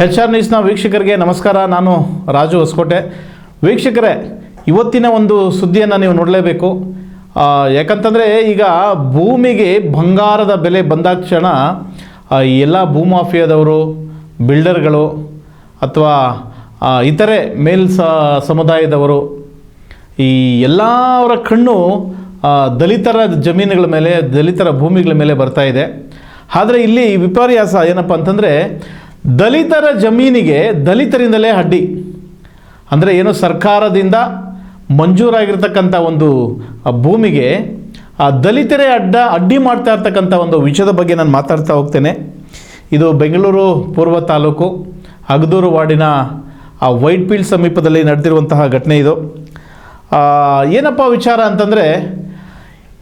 HR ನ್ಯೂಸ್ನ ವೀಕ್ಷಕರಿಗೆ ನಮಸ್ಕಾರ. ನಾನು ರಾಜು ಹೊಸಕೋಟೆ. ವೀಕ್ಷಕರೇ, ಇವತ್ತಿನ ಒಂದು ಸುದ್ದಿಯನ್ನು ನೀವು ನೋಡಲೇಬೇಕು. ಯಾಕಂತಂದರೆ ಈಗ ಭೂಮಿಗೆ ಬಂಗಾರದ ಬೆಲೆ ಬಂದಾಕ್ಷಣ ಎಲ್ಲ ಭೂಮಾಫಿಯಾದವರು, ಬಿಲ್ಡರ್ಗಳು ಅಥವಾ ಇತರೆ ಸಮುದಾಯದವರು ಈ ಎಲ್ಲರ ಕಣ್ಣು ದಲಿತರ ಜಮೀನುಗಳ ಮೇಲೆ, ದಲಿತರ ಭೂಮಿಗಳ ಮೇಲೆ ಬರ್ತಾ ಇದೆ. ಆದರೆ ಇಲ್ಲಿ ವಿಪರ್ಯಾಸ ಏನಪ್ಪ ಅಂತಂದರೆ, ದಲಿತರ ಜಮೀನಿಗೆ ದಲಿತರಿಂದಲೇ ಅಡ್ಡಿ. ಅಂದರೆ ಏನು, ಸರ್ಕಾರದಿಂದ ಮಂಜೂರಾಗಿರ್ತಕ್ಕಂಥ ಒಂದು ಭೂಮಿಗೆ ದಲಿತರೇ ಅಡ್ಡಿ ಮಾಡ್ತಾ ಇರ್ತಕ್ಕಂಥ ಒಂದು ವಿಷಯದ ಬಗ್ಗೆ ನಾನು ಮಾತಾಡ್ತಾ ಹೋಗ್ತೇನೆ. ಇದು ಬೆಂಗಳೂರು ಪೂರ್ವ ತಾಲೂಕು ಅಗದೂರು ವಾರ್ಡಿನ ವೈಟ್ ಫೀಲ್ಡ್ ಸಮೀಪದಲ್ಲಿ ನಡೆದಿರುವಂತಹ ಘಟನೆ ಇದು. ಏನಪ್ಪ ವಿಚಾರ ಅಂತಂದರೆ,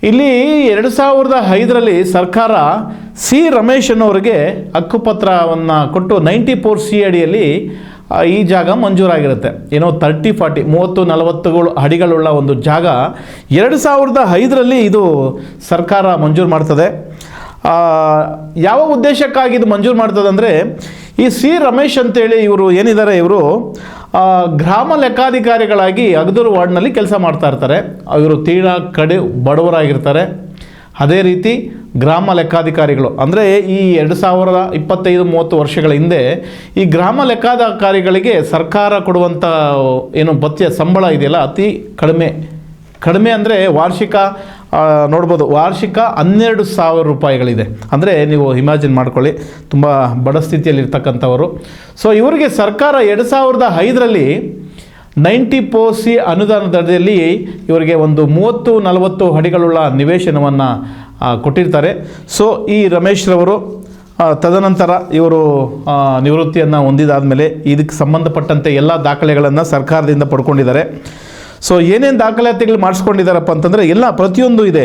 ಇಲ್ಲಿ 2005ರಲ್ಲಿ ಸರ್ಕಾರ ಸಿ ರಮೇಶ್ ಅನ್ನೋರಿಗೆ ಹಕ್ಕುಪತ್ರವನ್ನು ಕೊಟ್ಟು 94C ಅಡಿಯಲ್ಲಿ ಈ ಜಾಗ ಮಂಜೂರಾಗಿರುತ್ತೆ. ಏನೋ 30-40 ಅಡಿಗಳುಳ್ಳ ಒಂದು ಜಾಗ 2005ರಲ್ಲಿ ಇದು ಸರ್ಕಾರ ಮಂಜೂರು ಮಾಡ್ತದೆ. ಯಾವ ಉದ್ದೇಶಕ್ಕಾಗಿ ಇದು ಮಂಜೂರು ಮಾಡ್ತದೆ ಅಂದರೆ, ಈ ಸಿ ರಮೇಶ್ ಅಂತೇಳಿ ಇವರು ಏನಿದ್ದಾರೆ, ಇವರು ಗ್ರಾಮ ಲೆಕ್ಕಾಧಿಕಾರಿಗಳಾಗಿ ಅಗದೂರು ವಾರ್ಡ್ನಲ್ಲಿ ಕೆಲಸ ಮಾಡ್ತಾ ಇರ್ತಾರೆ. ಇವರು ತೀರಾ ಬಡವರಾಗಿರ್ತಾರೆ. ಅದೇ ರೀತಿ ಗ್ರಾಮ ಲೆಕ್ಕಾಧಿಕಾರಿಗಳು ಅಂದರೆ ಈ 2025-30 ವರ್ಷಗಳ ಹಿಂದೆ ಈ ಗ್ರಾಮ ಲೆಕ್ಕಾಧಿಕಾರಿಗಳಿಗೆ ಸರ್ಕಾರ ಕೊಡುವಂಥ ಏನು ಭತ್ಯೆ ಸಂಬಳ ಇದೆಯಲ್ಲ, ಅತಿ ಕಡಿಮೆ ಅಂದರೆ ವಾರ್ಷಿಕ ನೋಡ್ಬೋದು, ವಾರ್ಷಿಕ 12,000 ರೂಪಾಯಿಗಳಿದೆ. ಅಂದರೆ ನೀವು ಇಮ್ಯಾಜಿನ್ ಮಾಡ್ಕೊಳ್ಳಿ, ತುಂಬ ಬಡ ಸ್ಥಿತಿಯಲ್ಲಿರ್ತಕ್ಕಂಥವರು. ಸೊ ಇವರಿಗೆ ಸರ್ಕಾರ 2005ರಲ್ಲಿ 94C ಅನುದಾನದಡಿಯಲ್ಲಿ ಇವರಿಗೆ ಒಂದು 30-40 ಅಡಿಗಳುಳ್ಳ ನಿವೇಶನವನ್ನು ಕೊಟ್ಟಿರ್ತಾರೆ. ಸೊ ಈ ರಮೇಶ್ರವರು ತದನಂತರ ಇವರು ನಿವೃತ್ತಿಯನ್ನು ಹೊಂದಿದಾದ ಮೇಲೆ ಇದಕ್ಕೆ ಸಂಬಂಧಪಟ್ಟಂತೆ ಎಲ್ಲ ದಾಖಲೆಗಳನ್ನು ಸರ್ಕಾರದಿಂದ ಪಡ್ಕೊಂಡಿದ್ದಾರೆ. ಸೊ ಏನೇನು ದಾಖಲಾತಿಗಳು ಮಾಡಿಸ್ಕೊಂಡಿದ್ದಾರಪ್ಪ ಅಂತಂದರೆ ಎಲ್ಲ ಪ್ರತಿಯೊಂದು ಇದೆ.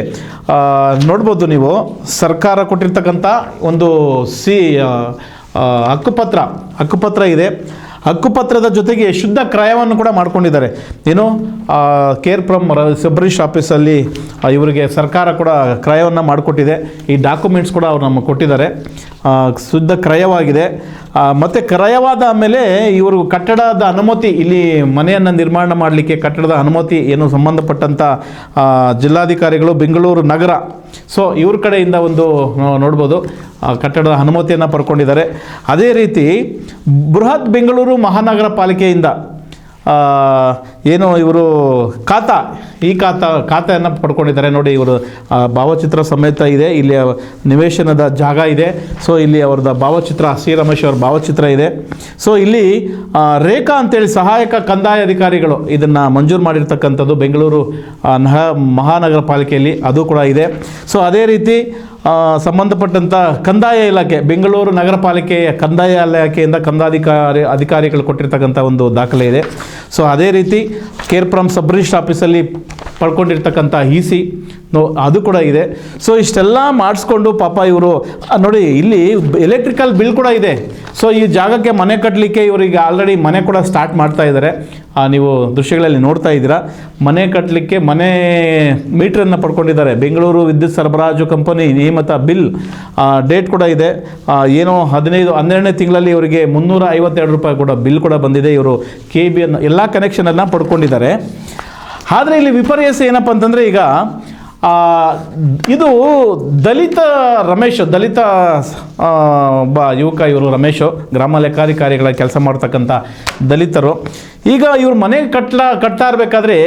ನೋಡ್ಬೋದು ನೀವು, ಸರ್ಕಾರ ಕೊಟ್ಟಿರ್ತಕ್ಕಂಥ ಒಂದು ಹಕ್ಕುಪತ್ರ ಇದೆ. ಹಕ್ಕುಪತ್ರದ ಜೊತೆಗೆ ಶುದ್ಧ ಕ್ರಯವನ್ನು ಕೂಡ ಮಾಡ್ಕೊಂಡಿದ್ದಾರೆ. ಏನು, ಕೇರ್ ಫ್ರಮ್ ಸಬ್ ರಿಜಿಸ್ಟ್ರ್ ಆಫೀಸಲ್ಲಿ ಇವರಿಗೆ ಸರ್ಕಾರ ಕೂಡ ಕ್ರಯವನ್ನು ಮಾಡಿಕೊಟ್ಟಿದೆ. ಈ ಡಾಕ್ಯುಮೆಂಟ್ಸ್ ಕೂಡ ಅವ್ರು ನಮಗೆ ಕೊಟ್ಟಿದ್ದಾರೆ. ಶುದ್ಧ ಕ್ರಯವಾಗಿದೆ. ಮತ್ತು ಕ್ರಯವಾದ ಮೇಲೆ ಇವರು ಕಟ್ಟಡದ ಅನುಮತಿ, ಇಲ್ಲಿ ಮನೆಯನ್ನು ನಿರ್ಮಾಣ ಮಾಡಲಿಕ್ಕೆ ಕಟ್ಟಡದ ಅನುಮತಿ ಏನು ಸಂಬಂಧಪಟ್ಟಂಥ ಜಿಲ್ಲಾಧಿಕಾರಿಗಳು ಬೆಂಗಳೂರು ನಗರ, ಸೊ ಇವ್ರ ಕಡೆಯಿಂದ ಒಂದು ನೋಡ್ಬೋದು ಕಟ್ಟಡದ ಅನುಮತಿಯನ್ನು ಪಡ್ಕೊಂಡಿದ್ದಾರೆ. ಅದೇ ರೀತಿ ಬೃಹತ್ ಬೆಂಗಳೂರು ಮಹಾನಗರ ಪಾಲಿಕೆಯಿಂದ ಏನು ಇವರು ಖಾತೆಯನ್ನು ಪಡ್ಕೊಂಡಿದ್ದಾರೆ. ನೋಡಿ, ಇವರು ಭಾವಚಿತ್ರ ಸಮೇತ ಇದೆ. ಇಲ್ಲಿ ನಿವೇಶನದ ಜಾಗ ಇದೆ. ಸೊ ಇಲ್ಲಿ ಅವ್ರದ್ದು ಭಾವಚಿತ್ರ, ಸಿ ರಮೇಶ್ ಅವ್ರ ಭಾವಚಿತ್ರ ಇದೆ. ಸೊ ಇಲ್ಲಿ ರೇಖಾ ಅಂತೇಳಿ ಸಹಾಯಕ ಕಂದಾಯ ಅಧಿಕಾರಿಗಳು ಇದನ್ನು ಮಂಜೂರು ಮಾಡಿರ್ತಕ್ಕಂಥದ್ದು ಬೆಂಗಳೂರು ಮಹಾನಗರ ಪಾಲಿಕೆಯಲ್ಲಿ, ಅದು ಕೂಡ ಇದೆ. ಸೊ ಅದೇ ರೀತಿ ಸಂಬಂಧಪಟ್ಟಂಥ ಕಂದಾಯ ಇಲಾಖೆ, ಬೆಂಗಳೂರು ನಗರ ಪಾಲಿಕೆಯ ಕಂದಾಯ ಇಲಾಖೆಯಿಂದ ಅಧಿಕಾರಿಗಳು ಕೊಟ್ಟಿರ್ತಕ್ಕಂಥ ಒಂದು ದಾಖಲೆ ಇದೆ. ಸೊ ಅದೇ ರೀತಿ ಕೇರ್ ಫ್ರಮ್ ಸಬ್ ರಿಜಿಸ್ಟ್ರ್ ಆಫೀಸಲ್ಲಿ ಪಡ್ಕೊಂಡಿರ್ತಕ್ಕಂಥ EC ಅದು ಕೂಡ ಇದೆ. ಸೊ ಇಷ್ಟೆಲ್ಲ ಮಾಡಿಸ್ಕೊಂಡು ಪಾಪ ಇವರು ನೋಡಿ, ಇಲ್ಲಿ ಎಲೆಕ್ಟ್ರಿಕಲ್ ಬಿಲ್ ಕೂಡ ಇದೆ. ಸೊ ಈ ಜಾಗಕ್ಕೆ ಮನೆ ಕಟ್ಟಲಿಕ್ಕೆ ಇವರಿಗೆ ಆಲ್ರೆಡಿ ಮನೆ ಕೂಡ ಸ್ಟಾರ್ಟ್ ಮಾಡ್ತಾ ಇದ್ದಾರೆ. ನೀವು ದೃಶ್ಯಗಳಲ್ಲಿ ನೋಡ್ತಾ ಇದ್ದೀರಾ, ಮನೆ ಕಟ್ಟಲಿಕ್ಕೆ ಮನೆ ಮೀಟ್ರನ್ನು ಪಡ್ಕೊಂಡಿದ್ದಾರೆ. ಬೆಂಗಳೂರು ವಿದ್ಯುತ್ ಸರಬರಾಜು ಕಂಪನಿ ನೇಮಕ ಬಿಲ್ ಡೇಟ್ ಕೂಡ ಇದೆ. ಏನೋ 12ನೇ ತಿಂಗಳಲ್ಲಿ ಇವರಿಗೆ 352 ರೂಪಾಯಿ ಕೂಡ ಬಿಲ್ ಕೂಡ ಬಂದಿದೆ. ಇವರು KB ಎಲ್ಲ ಕನೆಕ್ಷನನ್ನು ಪಡ್ಕೊಂಡಿದ್ದಾರೆ. ಆದರೆ ಇಲ್ಲಿ ವಿಪರ್ಯಾಸ ಏನಪ್ಪ ಅಂತಂದರೆ, ಈಗ ಇದು ದಲಿತ ಒಬ್ಬ ಯುವಕ, ಇವರು ರಮೇಶು ಗ್ರಾಮ ಲೆಕ್ಕಾಧಿಕಾರಿಗಳ ಕೆಲಸ ಮಾಡ್ತಕ್ಕಂಥ ದಲಿತರು. ಈಗ ಇವ್ರು ಮನೆ ಕಟ್ತಾ ಇರಬೇಕಾದ್ರೆ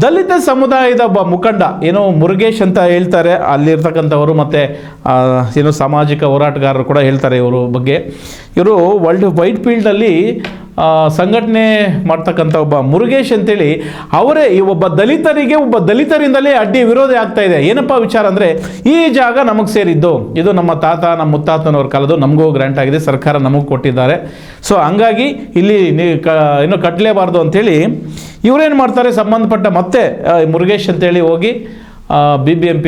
ದಲಿತ ಸಮುದಾಯದ ಒಬ್ಬ ಮುಖಂಡ, ಏನೋ ಮುರುಗೇಶ್ ಅಂತ ಹೇಳ್ತಾರೆ ಅಲ್ಲಿರ್ತಕ್ಕಂಥವರು, ಮತ್ತು ಏನೋ ಸಾಮಾಜಿಕ ಹೋರಾಟಗಾರರು ಕೂಡ ಹೇಳ್ತಾರೆ ಇವರು ಬಗ್ಗೆ. ಇವರು ವೈಟ್ ಫೀಲ್ಡಲ್ಲಿ ಸಂಘಟನೆ ಮಾಡ್ತಕ್ಕಂಥ ಒಬ್ಬ ಮುರುಗೇಶ್ ಅಂತೇಳಿ ಅವರೇ ಈ ಒಬ್ಬ ದಲಿತರಿಂದಲೇ ವಿರೋಧ ಆಗ್ತಾ ಇದೆ. ಏನಪ್ಪ ವಿಚಾರ ಅಂದರೆ, ಈ ಜಾಗ ನಮಗೆ ಸೇರಿದ್ದು, ಇದು ನಮ್ಮ ಮುತ್ತಾತನವ್ರ ಕಾಲದ್ದು, ನಮಗೂ ಗ್ರ್ಯಾಂಟ್ ಆಗಿದೆ, ಸರ್ಕಾರ ನಮಗೆ ಕೊಟ್ಟಿದ್ದಾರೆ. ಸೊ ಹಂಗಾಗಿ ಇಲ್ಲಿ ಏನೋ ಕಟ್ಟಲೇಬಾರ್ದು ಅಂಥೇಳಿ ಇವರೇನು ಮಾಡ್ತಾರೆ, ಸಂಬಂಧಪಟ್ಟ ಮತ್ತೆ ಮುರುಗೇಶ್ ಅಂತೇಳಿ ಹೋಗಿ BBMP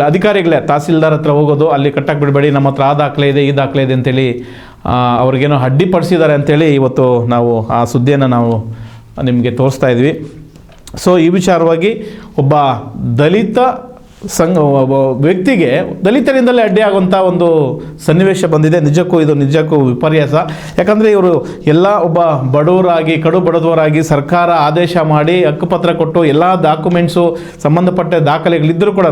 ಅಧಿಕಾರಿಗಳೇ ತಹಸೀಲ್ದಾರ್ ಹತ್ರ ಹೋಗೋದು, ಅಲ್ಲಿ ಕಟ್ಟಕ್ಕೆ ಬಿಡಬೇಡಿ, ನಮ್ಮ ಹತ್ರ ಆ ದಾಖಲೆ ಇದೆ, ಈ ದಾಖಲೆ ಇದೆ ಅಂತೇಳಿ ಅವ್ರಿಗೇನೋ ಅಡ್ಡಿಪಡಿಸಿದ್ದಾರೆ ಅಂತೇಳಿ ಇವತ್ತು ನಾವು ಆ ಸುದ್ದಿಯನ್ನು ನಾವು ನಿಮಗೆ ತೋರಿಸ್ತಾ ಇದ್ವಿ. ಸೊ ಈ ವಿಚಾರವಾಗಿ ಒಬ್ಬ ದಲಿತ ಒಬ್ಬ ವ್ಯಕ್ತಿಗೆ ದಲಿತರಿಂದಲೇ ಅಡ್ಡಿಯಾಗುವಂಥ ಒಂದು ಸನ್ನಿವೇಶ ಬಂದಿದೆ. ನಿಜಕ್ಕೂ ವಿಪರ್ಯಾಸ. ಯಾಕಂದರೆ ಇವರು ಎಲ್ಲ ಒಬ್ಬ ಬಡವರಾಗಿ ಕಡು ಬಡದವರಾಗಿ ಸರ್ಕಾರ ಆದೇಶ ಮಾಡಿ ಹಕ್ಕುಪತ್ರ ಕೊಟ್ಟು ಎಲ್ಲ ಡಾಕ್ಯುಮೆಂಟ್ಸು ಸಂಬಂಧಪಟ್ಟ ದಾಖಲೆಗಳಿದ್ದರೂ ಕೂಡ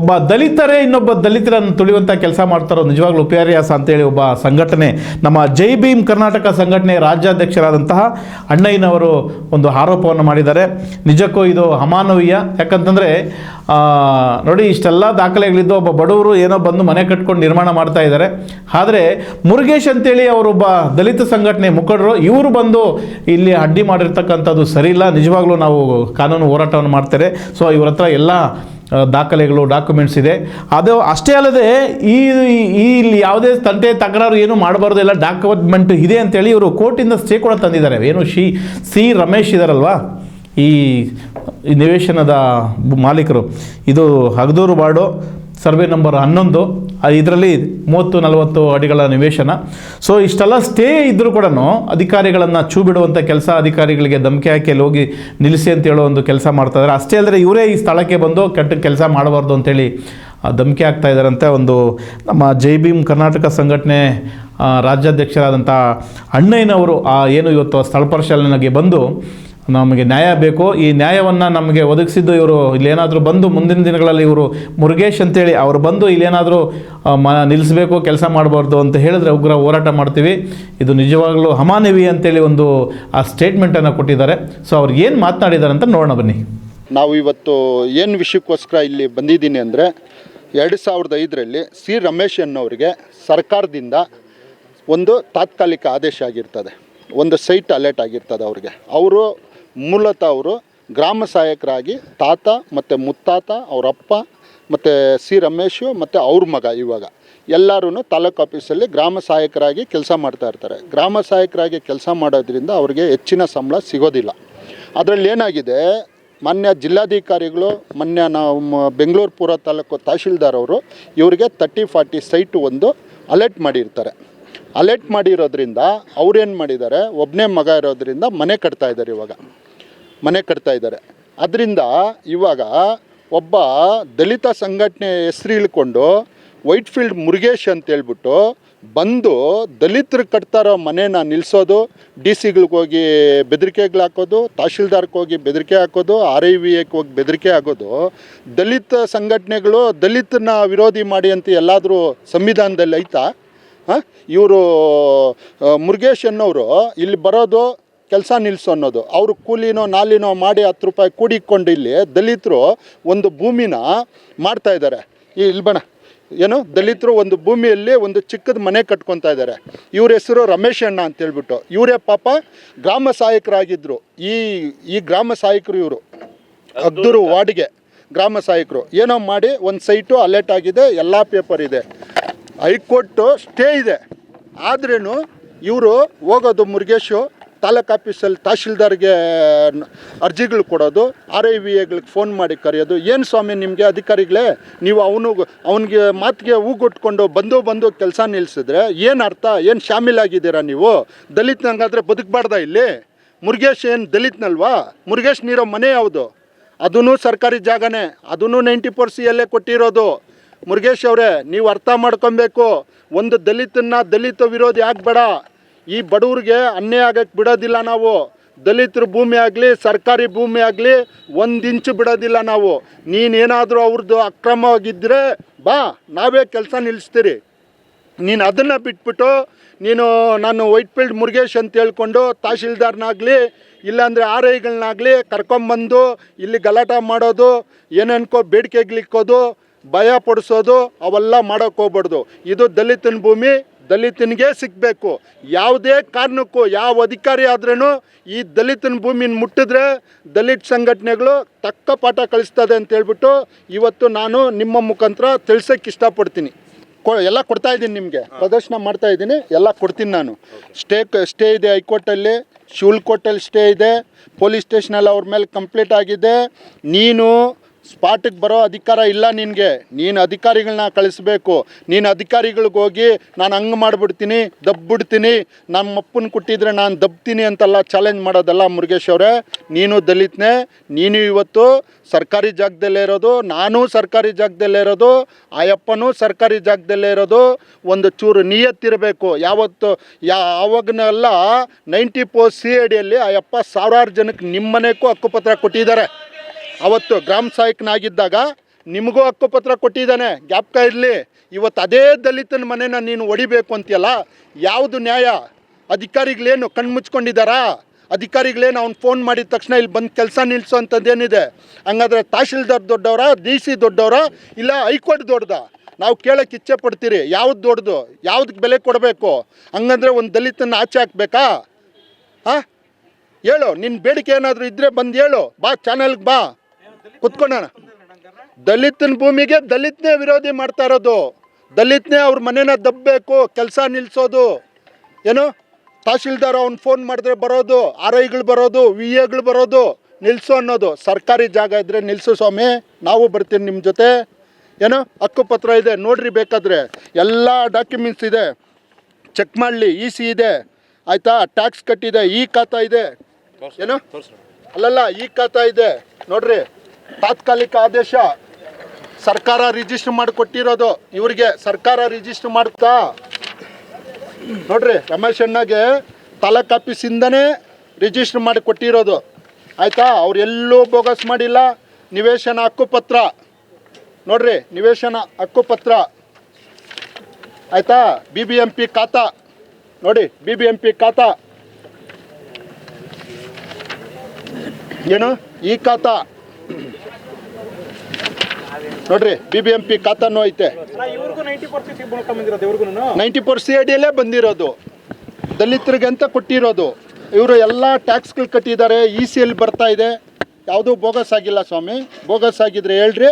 ಒಬ್ಬ ದಲಿತರೇ ಇನ್ನೊಬ್ಬ ದಲಿತರನ್ನು ತುಳಿಯುವಂಥ ಕೆಲಸ ಮಾಡ್ತಾರೋ ನಿಜವಾಗ್ಲೂ ವಿಪರ್ಯಾಸ ಅಂತೇಳಿ ಒಬ್ಬ ಸಂಘಟನೆ, ನಮ್ಮ ಜೈ ಭೀಮ್ ಕರ್ನಾಟಕ ಸಂಘಟನೆ ರಾಜ್ಯಾಧ್ಯಕ್ಷರಾದಂತಹ ಅಣ್ಣಯ್ಯನವರು ಒಂದು ಆರೋಪವನ್ನು ಮಾಡಿದ್ದಾರೆ. ನಿಜಕ್ಕೂ ಇದು ಅಮಾನವೀಯ. ಯಾಕಂತಂದರೆ ನೋಡಿ, ಇಷ್ಟೆಲ್ಲ ದಾಖಲೆಗಳಿದ್ದು ಒಬ್ಬ ಬಡವರು ಏನೋ ಬಂದು ಮನೆ ಕಟ್ಕೊಂಡು ನಿರ್ಮಾಣ ಮಾಡ್ತಾ ಇದ್ದಾರೆ. ಆದರೆ ಮುರುಗೇಶ್ ಅಂತೇಳಿ ಅವರೊಬ್ಬ ದಲಿತ ಸಂಘಟನೆ ಮುಖಂಡರು, ಇವರು ಬಂದು ಇಲ್ಲಿ ಅಡ್ಡಿ ಮಾಡಿರ್ತಕ್ಕಂಥದ್ದು ಸರಿಯಿಲ್ಲ. ನಿಜವಾಗ್ಲೂ ನಾವು ಕಾನೂನು ಹೋರಾಟವನ್ನು ಮಾಡ್ತಾರೆ. ಸೊ ಇವ್ರ ಹತ್ರ ಎಲ್ಲ ದಾಖಲೆಗಳು ಡಾಕ್ಯುಮೆಂಟ್ಸ್ ಇದೆ. ಅದು ಅಷ್ಟೇ ಅಲ್ಲದೆ ಇಲ್ಲಿ ಯಾವುದೇ ತಂಟೆ ತಕರಾರು ಏನು ಮಾಡಬಾರ್ದು, ಎಲ್ಲ ಡಾಕ್ಯುಮೆಂಟ್ ಇದೆ ಅಂತೇಳಿ ಇವರು ಕೋರ್ಟಿಂದ ಸ್ಟೇ ಕೂಡ ತಂದಿದ್ದಾರೆ. ಏನು ಸಿ ರಮೇಶ್ ಇದ್ದಾರಲ್ವಾ, ಈ ನಿವೇಶನದ ಮಾಲೀಕರು, ಇದು ಹಗದೂರು ವಾರ್ಡು ಸರ್ವೆ ನಂಬರ್ 11, ಇದರಲ್ಲಿ 30-40 ಅಡಿಗಳ ನಿವೇಶನ. ಸೊ ಇಷ್ಟೆಲ್ಲ ಸ್ಟೇ ಇದ್ದರೂ ಕೂಡ ಅಧಿಕಾರಿಗಳನ್ನು ಚೂ ಬಿಡುವಂಥ ಕೆಲಸ, ಅಧಿಕಾರಿಗಳಿಗೆ ಧಮಕಿ ಹಾಕಿ ಅಲ್ಲಿ ಹೋಗಿ ನಿಲ್ಲಿಸಿ ಅಂತ ಹೇಳೋ ಒಂದು ಕೆಲಸ ಮಾಡ್ತಾಯಿದ್ದಾರೆ. ಅಷ್ಟೇ ಅಲ್ಲದೆ ಇವರೇ ಈ ಸ್ಥಳಕ್ಕೆ ಬಂದು ಕೆಟ್ಟ ಕೆಲಸ ಮಾಡಬಾರ್ದು ಅಂತೇಳಿ ಧಮಕಿ ಆಗ್ತಾ ಇದ್ದಾರಂತೆ. ಒಂದು ನಮ್ಮ ಜೈ ಭೀಮ್ ಕರ್ನಾಟಕ ಸಂಘಟನೆ ರಾಜ್ಯಾಧ್ಯಕ್ಷರಾದಂಥ ಅಣ್ಣಯ್ಯನವರು ಏನು ಇವತ್ತು ಸ್ಥಳ ಪರಿಶೀಲನೆಗೆ ಬಂದು ನಮಗೆ ನ್ಯಾಯ ಬೇಕು, ಈ ನ್ಯಾಯವನ್ನು ನಮಗೆ ಒದಗಿಸಿದ್ದು ಇವರು ಇಲ್ಲೇನಾದರೂ ಬಂದು ಮುಂದಿನ ದಿನಗಳಲ್ಲಿ ಇವರು ಮುರುಗೇಶ್ ಅಂತೇಳಿ ಅವರು ಬಂದು ಇಲ್ಲೇನಾದರೂ ನಿಲ್ಲಿಸಬೇಕು, ಕೆಲಸ ಮಾಡಬಾರ್ದು ಅಂತ ಹೇಳಿದ್ರೆ ಉಗ್ರ ಹೋರಾಟ ಮಾಡ್ತೀವಿ. ಇದು ನಿಜವಾಗ್ಲೂ ಅಮಾನವೀಯ ಅಂತೇಳಿ ಒಂದು ಆ ಸ್ಟೇಟ್ಮೆಂಟನ್ನು ಕೊಟ್ಟಿದ್ದಾರೆ. ಸೊ ಅವ್ರು ಏನು ಮಾತನಾಡಿದ್ದಾರೆ ಅಂತ ನೋಡೋಣ ಬನ್ನಿ. ನಾವು ಇವತ್ತು ಏನು ವಿಷಯಕ್ಕೋಸ್ಕರ ಇಲ್ಲಿ ಬಂದಿದ್ದೀನಿ ಅಂದರೆ 2005ರಲ್ಲಿ ಸಿ ರಮೇಶ್ ಅನ್ನೋರಿಗೆ ಸರ್ಕಾರದಿಂದ ಒಂದು ತಾತ್ಕಾಲಿಕ ಆದೇಶ ಆಗಿರ್ತದೆ, ಒಂದು ಸೈಟ್ ಅಲರ್ಟ್ ಆಗಿರ್ತದೆ ಅವ್ರಿಗೆ. ಅವರು ಮೂಲತಃ ಅವರು ಗ್ರಾಮ ಸಹಾಯಕರಾಗಿ ತಾತ ಮತ್ತು ಮುತ್ತಾತ, ಅವರಪ್ಪ ಮತ್ತು ಸಿ ರಮೇಶು ಮತ್ತು ಅವ್ರ ಮಗ ಇವಾಗ ಎಲ್ಲರೂ ತಾಲೂಕು ಆಫೀಸಲ್ಲಿ ಗ್ರಾಮ ಸಹಾಯಕರಾಗಿ ಕೆಲಸ ಮಾಡ್ತಾ ಇರ್ತಾರೆ. ಗ್ರಾಮ ಸಹಾಯಕರಾಗಿ ಕೆಲಸ ಮಾಡೋದ್ರಿಂದ ಅವ್ರಿಗೆ ಹೆಚ್ಚಿನ ಸಂಬಳ ಸಿಗೋದಿಲ್ಲ. ಅದರಲ್ಲಿ ಏನಾಗಿದೆ, ಮಾನ್ಯ ಜಿಲ್ಲಾಧಿಕಾರಿಗಳು, ಮಾನ್ಯ ನಾವು ಬೆಂಗಳೂರು ಪೂರ್ವ ತಾಲೂಕು ತಹಶೀಲ್ದಾರ್ ಅವರು ಇವರಿಗೆ 30-40 ಸೈಟು ಒಂದು ಅಲರ್ಟ್ ಮಾಡಿರ್ತಾರೆ. ಅಲರ್ಟ್ ಮಾಡಿರೋದ್ರಿಂದ ಅವ್ರೇನು ಮಾಡಿದ್ದಾರೆ, ಒಬ್ಬನೇ ಮಗ ಇರೋದ್ರಿಂದ ಮನೆ ಕಟ್ತಾಯಿದ್ದಾರೆ. ಮನೆ ಕಟ್ತಾಯಿದ್ದಾರೆ. ಅದರಿಂದ ಇವಾಗ ಒಬ್ಬ ದಲಿತ ಸಂಘಟನೆ ಹೆಸರು ಇಳ್ಕೊಂಡು ವೈಟ್ಫೀಲ್ಡ್ ಮುರುಗೇಶ್ ಅಂತೇಳ್ಬಿಟ್ಟು ಬಂದು ದಲಿತರು ಕಟ್ತಾರೋ ಮನೇನ ನಿಲ್ಲಿಸೋದು, DC ಗಳಿಗೆ ಹೋಗಿ ಬೆದರಿಕೆಗಳು ಹಾಕೋದು, ತಹಶೀಲ್ದಾರ್ಗೆ ಹೋಗಿ ಬೆದರಿಕೆ ಹಾಕೋದು, RIVAಗೆ ಹೋಗಿ ಬೆದರಿಕೆ ಆಗೋದು, ದಲಿತ ಸಂಘಟನೆಗಳು ದಲಿತನ ವಿರೋಧಿ ಮಾಡಿ ಅಂತ ಎಲ್ಲಾದರೂ ಸಂವಿಧಾನದಲ್ಲಿ ಐತಾ? ಇವರು ಮುರುಗೇಶ್ ಅನ್ನೋರು ಇಲ್ಲಿ ಬರೋದು ಕೆಲಸ ನಿಲ್ಲಿಸು ಅನ್ನೋದು, ಅವರು ಕೂಲಿನೋ ನಾಲಿನೋ ಮಾಡಿ 10 ರೂಪಾಯಿ ಕೂಡಿಕೊಂಡು ಇಲ್ಲಿ ದಲಿತರು ಒಂದು ಭೂಮಿನ ಮಾಡ್ತಾಯಿದ್ದಾರೆ. ಇಲ್ಲಿ ಬಣ ಏನು ದಲಿತರು ಒಂದು ಭೂಮಿಯಲ್ಲಿ ಒಂದು ಚಿಕ್ಕದ ಮನೆ ಕಟ್ಕೊತಾ ಇದ್ದಾರೆ. ಇವ್ರ ಹೆಸರು ರಮೇಶ್ ಅಣ್ಣ ಅಂತೇಳ್ಬಿಟ್ಟು, ಇವರೇ ಪಾಪ ಗ್ರಾಮ ಸಹಾಯಕರಾಗಿದ್ದರು. ಈ ಗ್ರಾಮ ಸಹಾಯಕರು ಇವರು ಹಗದೂರು ವಾರ್ಡ್ಗೆ ಗ್ರಾಮ ಸಹಾಯಕರು ಏನೋ ಮಾಡಿ ಒಂದು ಸೈಟು ಅಲರ್ಟ್ ಆಗಿದೆ, ಎಲ್ಲ ಪೇಪರ್ ಇದೆ, ಹೈಕೋರ್ಟು ಸ್ಟೇ ಇದೆ. ಆದ್ರೂ ಇವರು ಹೋಗೋದು ಮುರುಗೇಶು ತಾಲೂಕು ಆಫೀಸಲ್ಲಿ ತಹಶೀಲ್ದಾರ್ಗೆ ಅರ್ಜಿಗಳು ಕೊಡೋದು, RIVAಗಳಿಗೆ ಫೋನ್ ಮಾಡಿ ಕರೆಯೋದು. ಏನು ಸ್ವಾಮಿ ನಿಮಗೆ ಅಧಿಕಾರಿಗಳೇ, ನೀವು ಅವನಿಗೆ ಮಾತಿಗೆ ಹೂಗೊಟ್ಕೊಂಡು ಬಂದು ಕೆಲಸ ನಿಲ್ಲಿಸಿದ್ರೆ ಏನು ಅರ್ಥ? ಏನು ಶಾಮೀಲಾಗಿದ್ದೀರಾ ನೀವು? ದಲಿತನಂಗಾದರೆ ಬದುಕಬಾರ್ದ ಇಲ್ಲಿ? ಮುರುಗೇಶ್ ಏನು ದಲಿತನಲ್ವಾ? ಮುರುಗೇಶ್ ನೀರೋ ಮನೆ ಯಾವುದು? ಅದೂ ಸರ್ಕಾರಿ ಜಾಗನೇ, ಅದೂ 90% ಕೊಟ್ಟಿರೋದು. ಮುರುಗೇಶ್ ಅವರೇ, ನೀವು ಅರ್ಥ ಮಾಡ್ಕೊಬೇಕು, ಒಂದು ದಲಿತ ವಿರೋಧಿ ಆಗಬೇಡ. ಈ ಬಡವ್ರಿಗೆ ಅನ್ಯಾಯ ಆಗಕ್ಕೆ ಬಿಡೋದಿಲ್ಲ ನಾವು. ದಲಿತರ ಭೂಮಿ ಆಗಲಿ ಸರ್ಕಾರಿ ಭೂಮಿ ಆಗಲಿ 1 ಇಂಚು ಬಿಡೋದಿಲ್ಲ ನಾವು. ನೀನೇನಾದರೂ ಅವ್ರದ್ದು ಅಕ್ರಮವಾಗಿದ್ದರೆ ಬಾ, ನಾವೇ ಕೆಲಸ ನಿಲ್ಲಿಸ್ತೀರಿ. ನೀನು ಅದನ್ನು ಬಿಟ್ಬಿಟ್ಟು ನಾನು ವೈಟ್ಫೀಲ್ಡ್ ಮುರುಗೇಶ್ ಅಂತ ಹೇಳ್ಕೊಂಡು ತಹಶೀಲ್ದಾರ್ನಾಗಲಿ ಇಲ್ಲಾಂದರೆ RIಗಳನ್ನಾಗಲಿ ಕರ್ಕೊಂಬಂದು ಇಲ್ಲಿ ಗಲಾಟೆ ಮಾಡೋದು, ಏನೇನ್ಕೋ ಬೇಡಿಕೆಗಳಿಕ್ಕೋದು, ಭಯ ಪಡಿಸೋದು ಅವೆಲ್ಲ ಮಾಡೋಕ್ಕೆ ಹೋಗ್ಬಾರ್ದು. ಇದು ದಲಿತನ ಭೂಮಿ, ದಲಿತನಿಗೆ ಸಿಗಬೇಕು. ಯಾವುದೇ ಕಾರಣಕ್ಕೂ ಯಾವ ಅಧಿಕಾರಿ ಆದ್ರೂ ಈ ದಲಿತನ ಭೂಮಿನ ಮುಟ್ಟಿದ್ರೆ ದಲಿತ ಸಂಘಟನೆಗಳು ತಕ್ಕ ಪಾಠ ಕಳಿಸ್ತದೆ ಅಂತ ಹೇಳ್ಬಿಟ್ಟು ಇವತ್ತು ನಾನು ನಿಮ್ಮ ಮುಖಾಂತರ ತಿಳಿಸೋಕ್ಕೆ ಇಷ್ಟಪಡ್ತೀನಿ. ಎಲ್ಲ ಕೊಡ್ತಾಯಿದ್ದೀನಿ, ನಿಮಗೆ ಪ್ರದರ್ಶನ ಮಾಡ್ತಾಯಿದ್ದೀನಿ, ಎಲ್ಲ ಕೊಡ್ತೀನಿ ನಾನು. ಸ್ಟೇ ಇದೆ ಹೈಕೋರ್ಟಲ್ಲಿ, ಶಿವಲ್ ಕೋರ್ಟಲ್ಲಿ ಸ್ಟೇ ಇದೆ, ಪೊಲೀಸ್ ಸ್ಟೇಷನಲ್ಲಿ ಅವ್ರ ಮೇಲೆ ಕಂಪ್ಲೇಂಟ್ ಆಗಿದೆ. ನೀನು ಸ್ಪಾಟಿಗೆ ಬರೋ ಅಧಿಕಾರ ಇಲ್ಲ ನಿನಗೆ. ನೀನು ಅಧಿಕಾರಿಗಳನ್ನ ಕಳಿಸ್ಬೇಕು. ನೀನು ಅಧಿಕಾರಿಗಳಿಗೆ ಹೋಗಿ ನಾನು ಹಂಗೆ ಮಾಡಿಬಿಡ್ತೀನಿ, ದಬ್ಬಿಡ್ತೀನಿ, ನಮ್ಮ ಅಪ್ಪನ ಕೊಟ್ಟಿದ್ರೆ ನಾನು ದಬ್ತೀನಿ ಅಂತೆಲ್ಲ ಚಾಲೆಂಜ್ ಮಾಡೋದಲ್ಲ ಮುರುಗೇಶ್ ಅವರೇ. ನೀನು ದಲಿತನೇ, ನೀನು ಇವತ್ತು ಸರ್ಕಾರಿ ಜಾಗದಲ್ಲೇ ಇರೋದು, ನಾನು ಸರ್ಕಾರಿ ಜಾಗದಲ್ಲೇ ಇರೋದು, ಆಯಪ್ಪನೂ ಸರ್ಕಾರಿ ಜಾಗದಲ್ಲೇ ಇರೋದು. ಒಂದು ಚೂರು ನಿಯತ್ತಿರಬೇಕು. ಆವಾಗನೆಲ್ಲ 94 CIDಯಲ್ಲಿ ಆಯಪ್ಪ ಸಾವಿರಾರು ಜನಕ್ಕೆ ನಿಮ್ಮ ಮನೆಗೂ ಹಕ್ಕುಪತ್ರ ಕೊಟ್ಟಿದ್ದಾರೆ. ಅವತ್ತು ಗ್ರಾಮ ಸಹಾಯಕನಾಗಿದ್ದಾಗ ನಿಮಗೂ ಹಕ್ಕುಪತ್ರ ಕೊಟ್ಟಿದ್ದಾನೆ, ಜ್ಞಾಪಕ ಇರಲಿ. ಇವತ್ತು ಅದೇ ದಲಿತನ ಮನೆನ ನೀನು ಹೊಡಿಬೇಕು ಅಂತೀಯಲ್ಲ, ಯಾವುದು ನ್ಯಾಯ? ಅಧಿಕಾರಿಗಳೇನು ಕಣ್ಣು ಮುಚ್ಕೊಂಡಿದ್ದಾರಾ? ಅಧಿಕಾರಿಗಳೇನು ಅವ್ನು ಫೋನ್ ಮಾಡಿದ ತಕ್ಷಣ ಇಲ್ಲಿ ಬಂದು ಕೆಲಸ ನಿಲ್ಲಿಸೋ ಅಂಥದ್ದೇನಿದೆ? ಹಂಗಾದ್ರೆ ತಹಶೀಲ್ದಾರ್ ದೊಡ್ಡವರ, DC ದೊಡ್ಡವರ, ಇಲ್ಲ ಹೈಕೋರ್ಟ್ ದೊಡ್ಡದ? ನಾವು ಕೇಳೋಕ್ಕೆ ಇಚ್ಛೆ ಪಡ್ತೀರಿ, ಯಾವ್ದು ದೊಡ್ಡದು, ಯಾವುದಕ್ಕೆ ಬೆಲೆ ಕೊಡಬೇಕು? ಹಂಗಂದ್ರೆ ಒಂದು ದಲಿತನ ಆಚೆ ಹಾಕ್ಬೇಕಾ? ಹಾಂ, ಹೇಳು. ನಿನ್ನ ಬೇಡಿಕೆ ಏನಾದರೂ ಇದ್ದರೆ ಬಂದು ಹೇಳು, ಬಾ ಚಾನಲ್ಗೆ ಬಾ, ಕುತ್ಕೊಳ್ಳೋಣ. ದಲಿತನ ಭೂಮಿಗೆ ದಲಿತನೇ ವಿರೋಧಿ ಮಾಡ್ತಾ ಇರೋದು. ದಲಿತನೇ ಅವ್ರ ಮನೇನ ದಬ್ಬಬೇಕು, ಕೆಲಸ ನಿಲ್ಲಿಸೋದು. ಏನು ತಹಶೀಲ್ದಾರ್ ಅವ್ನು ಫೋನ್ ಮಾಡಿದ್ರೆ ಬರೋದು, RIಗಳು ಬರೋದು, VAಗಳು ಬರೋದು, ನಿಲ್ಲಿಸು ಅನ್ನೋದು. ಸರ್ಕಾರಿ ಜಾಗ ಇದ್ದರೆ ನಿಲ್ಲಿಸು ಸ್ವಾಮಿ, ನಾವು ಬರ್ತೀನಿ ನಿಮ್ಮ ಜೊತೆ. ಏನು ಹಕ್ಕುಪತ್ರ ಇದೆ ನೋಡ್ರಿ, ಬೇಕಾದರೆ ಎಲ್ಲ ಡಾಕ್ಯುಮೆಂಟ್ಸ್ ಇದೆ, ಚೆಕ್ ಮಾಡಲಿ. EC ಇದೆ, ಆಯಿತಾ, ಟ್ಯಾಕ್ಸ್ ಕಟ್ಟಿದೆ, ಈ ಖಾತಾ ಇದೆ. ಏನು ಅಲ್ಲಲ್ಲ, ಈ ಖಾತಾ ಇದೆ ನೋಡ್ರಿ. ತಾತ್ಕಾಲಿಕ ಆದೇಶ ಸರ್ಕಾರ ರಿಜಿಸ್ಟರ್ ಮಾಡಿಕೊಟ್ಟಿರೋದು ಇವ್ರಿಗೆ. ಸರ್ಕಾರ ರಿಜಿಸ್ಟರ್ ಮಾಡ್ತಾ ನೋಡ್ರಿ, ರಮೇಶ್ ಅಣ್ಣಗೆ ತಾಲೂಕ್ ಆಫೀಸಿಂದನೇ ರಿಜಿಸ್ಟರ್ ಮಾಡಿ ಕೊಟ್ಟಿರೋದು. ಆಯಿತಾ, ಅವ್ರು ಎಲ್ಲೂ ಬೋಗಸ್ ಮಾಡಿಲ್ಲ. ನಿವೇಶನ ಹಕ್ಕುಪತ್ರ ನೋಡ್ರಿ, ನಿವೇಶನ ಹಕ್ಕುಪತ್ರ. ಆಯಿತಾ, BBMP ಖಾತಾ ನೋಡಿ, BBMP ಖಾತಾ ಏನು, ಈ ಖಾತಾ ನೋಡ್ರಿ, BBMP ಖಾತಾನೂ ಐತೆ. 94 CIDಯಲ್ಲೇ ಬಂದಿರೋದು, ದಲಿತರಿಗೆ ಅಂತ ಕೊಟ್ಟಿರೋದು. ಇವರು ಎಲ್ಲ ಟ್ಯಾಕ್ಸ್ಗಳು ಕಟ್ಟಿದ್ದಾರೆ. ECಯಲ್ಲಿ ಬರ್ತಾ ಇದೆ. ಯಾವುದೂ ಬೋಗಸ್ ಆಗಿಲ್ಲ ಸ್ವಾಮಿ. ಬೋಗಸ್ ಆಗಿದ್ರೆ ಹೇಳ್ರಿ,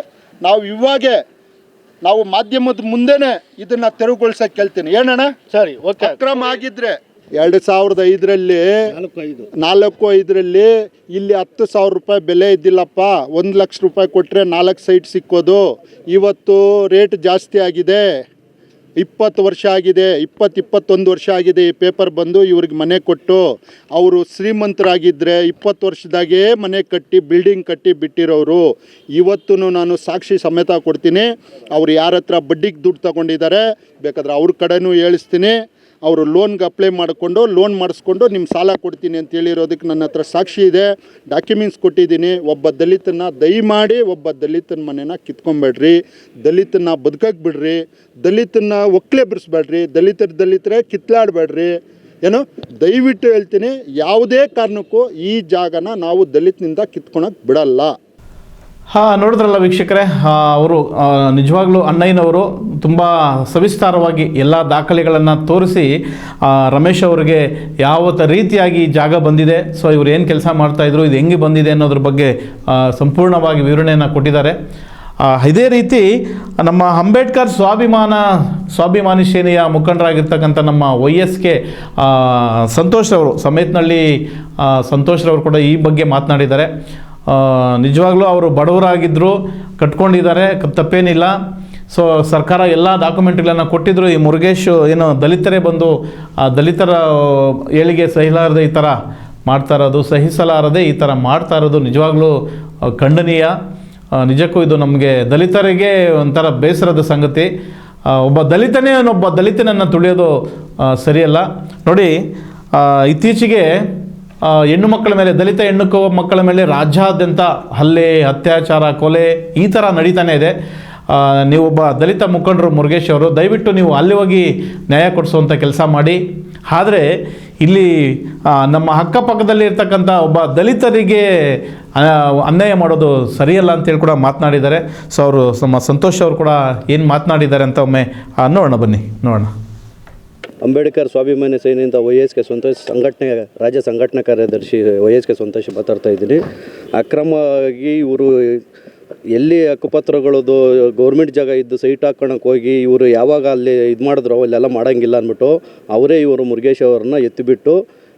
ನಾವು ಮಾಧ್ಯಮದ ಮುಂದೆನೇ ಇದನ್ನು ತೆರವುಗೊಳಿಸೋಕೆ ಕೇಳ್ತೀನಿ. ಏನಣ್ಣ? ಸರಿ, ಓಕೆ. ಅಕ್ರಮ ಆಗಿದ್ರೆ 2005ರಲ್ಲಿ 4-5ರಲ್ಲಿ ಇಲ್ಲಿ 10,000 ರೂಪಾಯಿ ಬೆಲೆ ಇದ್ದಿಲ್ಲಪ್ಪ. 1 ಲಕ್ಷ ರೂಪಾಯಿ ಕೊಟ್ಟರೆ 4 ಸೈಟ್ ಸಿಕ್ಕೋದು. ಇವತ್ತು ರೇಟ್ ಜಾಸ್ತಿ ಆಗಿದೆ. 20 ವರ್ಷ ಆಗಿದೆ, 21 ವರ್ಷ ಆಗಿದೆ ಈ ಪೇಪರ್ ಬಂದು. ಇವ್ರಿಗೆ ಮನೆ ಕೊಟ್ಟು ಅವರು ಶ್ರೀಮಂತರಾಗಿದ್ದರೆ 20 ವರ್ಷದಾಗೇ ಮನೆ ಕಟ್ಟಿ ಬಿಲ್ಡಿಂಗ್ ಕಟ್ಟಿ ಬಿಟ್ಟಿರೋರು. ಇವತ್ತೂ ನಾನು ಸಾಕ್ಷಿ ಸಮೇತ ಕೊಡ್ತೀನಿ. ಅವ್ರು ಯಾರ ಹತ್ರ ಬಡ್ಡಿಗೆ ದುಡ್ಡು ತಗೊಂಡಿದ್ದಾರೆ ಬೇಕಾದ್ರೆ ಅವ್ರ ಕಡೆನೂ ಹೇಳಿಸ್ತೀನಿ. ಅವರು ಲೋನ್ಗೆ ಅಪ್ಲೈ ಮಾಡಿಕೊಂಡು ಲೋನ್ ಮಾಡಿಸ್ಕೊಂಡು ನಿಮ್ಮ ಸಾಲ ಕೊಡ್ತೀನಿ ಅಂತ ಹೇಳಿರೋದಕ್ಕೆ ನನ್ನ ಹತ್ರ ಸಾಕ್ಷಿ ಇದೆ, ಡಾಕ್ಯುಮೆಂಟ್ಸ್ ಕೊಟ್ಟಿದ್ದೀನಿ. ಒಬ್ಬ ದಲಿತನ ದಯಮಾಡಿ ಒಬ್ಬ ದಲಿತನ ಮನೆನ ಕಿತ್ಕೊಂಬೇಡ್ರಿ, ದಲಿತನ ಬದುಕಕ್ಕೆ ಬಿಡ್ರಿ, ದಲಿತನ ಒಕ್ಕಲೆ ಬಿಡಿಸ್ಬೇಡ್ರಿ, ದಲಿತರೇ ಕಿತ್ಲಾಡಬೇಡ್ರಿ. ಏನು ದಯವಿಟ್ಟು ಹೇಳ್ತೀನಿ, ಯಾವುದೇ ಕಾರಣಕ್ಕೂ ಈ ಜಾಗನ ನಾವು ದಲಿತನಿಂದ ಕಿತ್ಕೊಳಕ್ಕೆ ಬಿಡಲ್ಲ. ನೋಡಿದ್ರಲ್ಲ ವೀಕ್ಷಕರೇ, ಅವರು ನಿಜವಾಗ್ಲೂ ಅಣ್ಣಯ್ಯನವರು ತುಂಬ ಸವಿಸ್ತಾರವಾಗಿ ಎಲ್ಲ ದಾಖಲೆಗಳನ್ನು ತೋರಿಸಿ ರಮೇಶ್ ಅವರಿಗೆ ಯಾವ ರೀತಿಯಾಗಿ ಜಾಗ ಬಂದಿದೆ, ಸೊ ಇವರು ಏನು ಕೆಲಸ ಮಾಡ್ತಾಯಿದ್ರು, ಇದು ಹೆಂಗೆ ಬಂದಿದೆ ಅನ್ನೋದ್ರ ಬಗ್ಗೆ ಸಂಪೂರ್ಣವಾಗಿ ವಿವರಣೆಯನ್ನು ಕೊಟ್ಟಿದ್ದಾರೆ. ಇದೇ ರೀತಿ ನಮ್ಮ ಅಂಬೇಡ್ಕರ್ ಸ್ವಾಭಿಮಾನಿ ಸೇನೆಯ ಮುಖಂಡರಾಗಿರ್ತಕ್ಕಂಥ ನಮ್ಮ YSK ಸಂತೋಷ್ ಅವರು, ಸಮೇತನಹಳ್ಳಿ ಸಂತೋಷ್ ಅವರು ಕೂಡ ಈ ಬಗ್ಗೆ ಮಾತನಾಡಿದ್ದಾರೆ. ನಿಜವಾಗ್ಲೂ ಅವರು ಬಡವರಾಗಿದ್ದರು, ಕಟ್ಕೊಂಡಿದ್ದಾರೆ, ತಪ್ಪೇನಿಲ್ಲ. ಸೊ ಸರ್ಕಾರ ಎಲ್ಲ ಡಾಕ್ಯುಮೆಂಟ್ಗಳನ್ನು ಕೊಟ್ಟಿದ್ದರು. ಈ ಮುರುಗೇಶ್ ಏನು ದಲಿತರೇ ಬಂದು ದಲಿತರ ಏಳಿಗೆ ಸಹಿಸಲಾರದೆ ಈ ಥರ ಮಾಡ್ತಾ ಇರೋದು, ಸಹಿಸಲಾರದೆ ಈ ಥರ ಮಾಡ್ತಾ ಇರೋದು ನಿಜವಾಗ್ಲೂ ಖಂಡನೀಯ. ನಿಜಕ್ಕೂ ಇದು ನಮಗೆ ದಲಿತರಿಗೆ ಒಂಥರ ಬೇಸರದ ಸಂಗತಿ. ಒಬ್ಬ ದಲಿತನನ್ನು ತುಳಿಯೋದು ಸರಿಯಲ್ಲ. ನೋಡಿ, ಇತ್ತೀಚೆಗೆ ಹೆಣ್ಣು ಮಕ್ಕಳ ಮೇಲೆ, ದಲಿತ ಹೆಣ್ಣು ಮಕ್ಕಳ ಮೇಲೆ ರಾಜ್ಯಾದ್ಯಂತ ಹಲ್ಲೆ, ಅತ್ಯಾಚಾರ, ಕೊಲೆ ಈ ಥರ ನಡೀತಾನೆ ಇದೆ. ನೀವೊಬ್ಬ ದಲಿತ ಮುಖಂಡರು ಮುರುಗೇಶ್ ಅವರು, ದಯವಿಟ್ಟು ನೀವು ಅಲ್ಲಿ ಹೋಗಿ ನ್ಯಾಯ ಕೊಡಿಸುವಂಥ ಕೆಲಸ ಮಾಡಿ. ಆದರೆ ಇಲ್ಲಿ ನಮ್ಮ ಅಕ್ಕಪಕ್ಕದಲ್ಲಿ ಇರ್ತಕ್ಕಂಥ ಒಬ್ಬ ದಲಿತರಿಗೆ ಅನ್ಯಾಯ ಮಾಡೋದು ಸರಿಯಲ್ಲ ಅಂತೇಳಿ ಕೂಡ ಮಾತನಾಡಿದ್ದಾರೆ. ಸೊ ಅವರು ನಮ್ಮ ಸಂತೋಷ್ ಅವರು ಕೂಡ ಏನು ಮಾತನಾಡಿದ್ದಾರೆ ಅಂತ ಒಮ್ಮೆ ನೋಡೋಣ, ಬನ್ನಿ ನೋಡೋಣ. ಅಂಬೇಡ್ಕರ್ ಸ್ವಾಭಿಮಾನಿ ಸೇನೆಯಿಂದ YSK ಸಂತೋಷ್ ರಾಜ್ಯ ಸಂಘಟನಾ ಕಾರ್ಯದರ್ಶಿ YSK ಸಂತೋಷ್ ಮಾತಾಡ್ತಾ ಇದ್ದೀನಿ. ಅಕ್ರಮವಾಗಿ ಇವರು ಎಲ್ಲಿ ಹಕ್ಕುಪತ್ರಗಳದು ಗೌರ್ಮೆಂಟ್ ಜಾಗ ಇದ್ದು ಸೈಟ್ ಹಾಕ್ಕೊಳಕ್ಕೆ ಹೋಗಿ ಇವರು ಯಾವಾಗ ಅಲ್ಲಿ ಇದು ಮಾಡಿದ್ರು ಅಲ್ಲೆಲ್ಲ ಮಾಡೋಂಗಿಲ್ಲ ಅಂದ್ಬಿಟ್ಟು ಅವರೇ ಇವರು ಮುರುಗೇಶ್ ಅವ್ರನ್ನ ಎತ್ತಿಬಿಟ್ಟು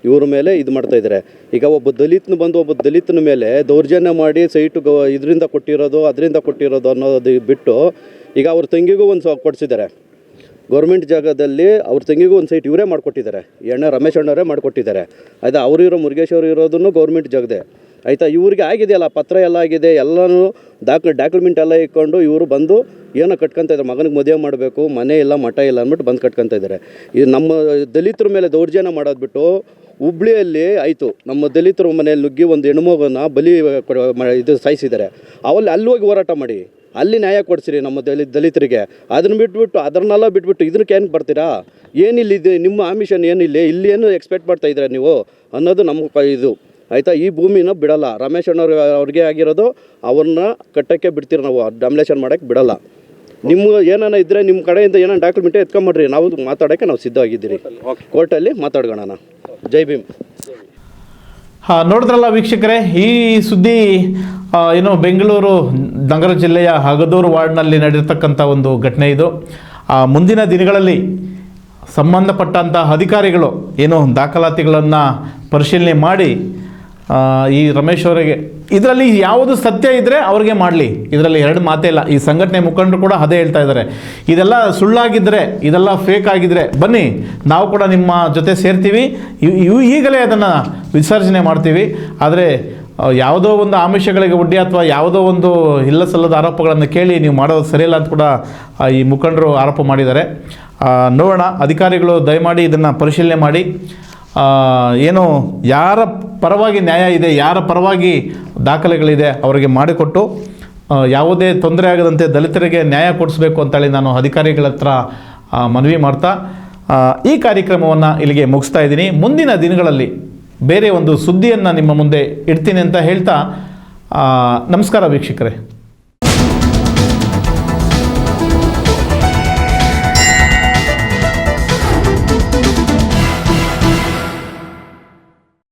ಇವ್ರ ಮೇಲೆ ಇದು ಮಾಡ್ತಾ ಇದ್ದಾರೆ. ಈಗ ಒಬ್ಬ ದಲಿತನ ಬಂದು ಒಬ್ಬ ದಲಿತನ ಮೇಲೆ ದೌರ್ಜನ್ಯ ಮಾಡಿ ಸೈಟು ಇದರಿಂದ ಕೊಟ್ಟಿರೋದು ಅದರಿಂದ ಕೊಟ್ಟಿರೋದು ಅನ್ನೋದು ಬಿಟ್ಟು ಈಗ ಅವ್ರ ತಂಗಿಗೂ ಒಂದು ಕೊಡಿಸಿದ್ದಾರೆ. ಗೌರ್ಮೆಂಟ್ ಜಾಗದಲ್ಲಿ ಅವ್ರ ತಂಗಿಗೂ ಒಂದು ಸೈಟ್ ಇವರೇ ಮಾಡಿಕೊಟ್ಟಿದ್ದಾರೆ, ರಮೇಶ್ ಅಣ್ಣವರೇ ಮಾಡಿಕೊಟ್ಟಿದ್ದಾರೆ. ಆಯ್ತಾ, ಅವರು ಮುರುಗೇಶ್ ಅವರು ಇರೋದನ್ನು ಗೌರ್ಮೆಂಟ್ ಜಾಗದೆ. ಆಯಿತಾ, ಇವ್ರಿಗೆ ಆಗಿದೆಯಲ್ಲ, ಪತ್ರ ಎಲ್ಲ ಆಗಿದೆ, ಎಲ್ಲನೂ ಡಾಕ್ಯುಮೆಂಟ್ ಎಲ್ಲ ಇಟ್ಕೊಂಡು ಇವರು ಬಂದು ಏನೋ ಕಟ್ಕೊತಾ ಇದ್ದಾರೆ. ಮಗನಿಗೆ ಮದುವೆ ಮಾಡಬೇಕು, ಮನೆ ಇಲ್ಲ ಮಠ ಇಲ್ಲ ಅಂದ್ಬಿಟ್ಟು ಬಂದು ಕಟ್ಕೊತಾ ಇದ್ದಾರೆ. ಇದು ನಮ್ಮ ದಲಿತರ ಮೇಲೆ ದೌರ್ಜನ್ಯ ಮಾಡೋದು ಬಿಟ್ಟು ಹುಬ್ಳಿಯಲ್ಲಿ ಆಯಿತು, ನಮ್ಮ ದಲಿತರ ಮನೆಯಲ್ಲಿ ನುಗ್ಗಿ ಒಂದು ಹೆಣ್ಮಗನ ಬಲಿ ಇದು ಸಾಯಿಸಿದ್ದಾರೆ. ಅಲ್ಲಿ ಹೋಗಿ ಹೋರಾಟ ಮಾಡಿ, ಅಲ್ಲಿ ನ್ಯಾಯ ಕೊಡಿಸಿರಿ ನಮ್ಮ ದಲಿತರಿಗೆ. ಅದನ್ನು ಬಿಟ್ಬಿಟ್ಟು ಅದನ್ನೆಲ್ಲ ಬಿಟ್ಬಿಟ್ಟು ಇದಕ್ಕೆ ಏನಕ್ಕೆ ಬರ್ತೀರಾ? ಏನಿಲ್ಲಿದೆ ನಿಮ್ಮ ಆಮಿಷನ್? ಏನಿಲ್ಲ, ಇಲ್ಲಿ ಏನು ಎಕ್ಸ್ಪೆಕ್ಟ್ ಮಾಡ್ತಾ ಇದ್ದೀರಾ ನೀವು ಅನ್ನೋದು ನಮ್ಮ ಇದು. ಆಯಿತಾ, ಈ ಭೂಮಿನ ಬಿಡಲ್ಲ. ರಮೇಶ್ ಅವ್ರಿಗೆ ಆಗಿರೋದು ಅವ್ರನ್ನ ಕಟ್ಟೋಕ್ಕೆ ಬಿಡ್ತೀರಿ, ನಾವು ಡಾಮಿನೇಷನ್ ಮಾಡೋಕ್ಕೆ ಬಿಡಲ್ಲ. ನಿಮ್ಮ ಏನಾನ ಇದ್ದರೆ ನಿಮ್ಮ ಕಡೆಯಿಂದ ಏನೋ ಡಾಕ್ಯುಮೆಂಟೇ ಎತ್ಕೊಂಬಿಡ್ರಿ, ನಾವು ಮಾತಾಡೋಕ್ಕೆ ನಾವು ಸಿದ್ಧವಾಗಿದ್ದೀರಿ. ಕೋರ್ಟಲ್ಲಿ ಮಾತಾಡ್ಕೊಳ್ಳೋಣ. ಜೈ ಭೀಮ್. ನೋಡಿದ್ರಲ್ಲ ವೀಕ್ಷಕರೇ, ಈ ಸುದ್ದಿ ಏನು ಬೆಂಗಳೂರು ನಗರ ಜಿಲ್ಲೆಯ ಹಗದೂರು ವಾರ್ಡ್ನಲ್ಲಿ ನಡೆದಿರ್ತಕ್ಕಂಥ ಒಂದು ಘಟನೆ ಇದು. ಮುಂದಿನ ದಿನಗಳಲ್ಲಿ ಸಂಬಂಧಪಟ್ಟಂಥ ಅಧಿಕಾರಿಗಳು ಏನು ದಾಖಲಾತಿಗಳನ್ನು ಪರಿಶೀಲನೆ ಮಾಡಿ ಈ ರಮೇಶ್ ಅವರಿಗೆ ಇದರಲ್ಲಿ ಯಾವುದು ಸತ್ಯ ಇದ್ದರೆ ಅವ್ರಿಗೆ ಮಾಡಲಿ, ಇದರಲ್ಲಿ ಎರಡು ಮಾತೇ ಇಲ್ಲ. ಈ ಸಂಘಟನೆ ಮುಖಂಡರು ಕೂಡ ಅದೇ ಹೇಳ್ತಾ ಇದ್ದಾರೆ. ಇದೆಲ್ಲ ಸುಳ್ಳಾಗಿದ್ದರೆ, ಇದೆಲ್ಲ ಫೇಕ್ ಆಗಿದ್ದರೆ ಬನ್ನಿ, ನಾವು ಕೂಡ ನಿಮ್ಮ ಜೊತೆ ಸೇರ್ತೀವಿ, ಈಗಲೇ ಅದನ್ನು ವಿಸರ್ಜನೆ ಮಾಡ್ತೀವಿ. ಆದರೆ ಯಾವುದೋ ಒಂದು ಆಮಿಷಗಳಿಗೆ ಒಡ್ಡಿ ಅಥವಾ ಯಾವುದೋ ಒಂದು ಇಲ್ಲ ಸಲ್ಲದ ಆರೋಪಗಳನ್ನು ಕೇಳಿ ನೀವು ಮಾಡೋದು ಸರಿಯಿಲ್ಲ ಅಂತ ಕೂಡ ಈ ಮುಖಂಡರು ಆರೋಪ ಮಾಡಿದ್ದಾರೆ. ನೋಡೋಣ, ಅಧಿಕಾರಿಗಳು ದಯಮಾಡಿ ಇದನ್ನು ಪರಿಶೀಲನೆ ಮಾಡಿ ಏನು ಯಾರ ಪರವಾಗಿ ನ್ಯಾಯ ಇದೆ, ಯಾರ ಪರವಾಗಿ ದಾಖಲೆಗಳಿದೆ ಅವರಿಗೆ ಮಾಡಿಕೊಟ್ಟು ಯಾವುದೇ ತೊಂದರೆ ಆಗದಂತೆ ದಲಿತರಿಗೆ ನ್ಯಾಯ ಕೊಡಿಸ್ಬೇಕು ಅಂತೇಳಿ ನಾನು ಅಧಿಕಾರಿಗಳ ಹತ್ರ ಮನವಿ ಮಾಡ್ತಾ ಈ ಕಾರ್ಯಕ್ರಮವನ್ನು ಇಲ್ಲಿಗೆ ಮುಗಿಸ್ತಾ ಇದ್ದೀನಿ. ಮುಂದಿನ ದಿನಗಳಲ್ಲಿ ಬೇರೆ ಒಂದು ಸುದ್ದಿಯನ್ನು ನಿಮ್ಮ ಮುಂದೆ ಇಡ್ತೀನಿ ಅಂತ ಹೇಳ್ತಾ ನಮಸ್ಕಾರ ವೀಕ್ಷಕರೇ.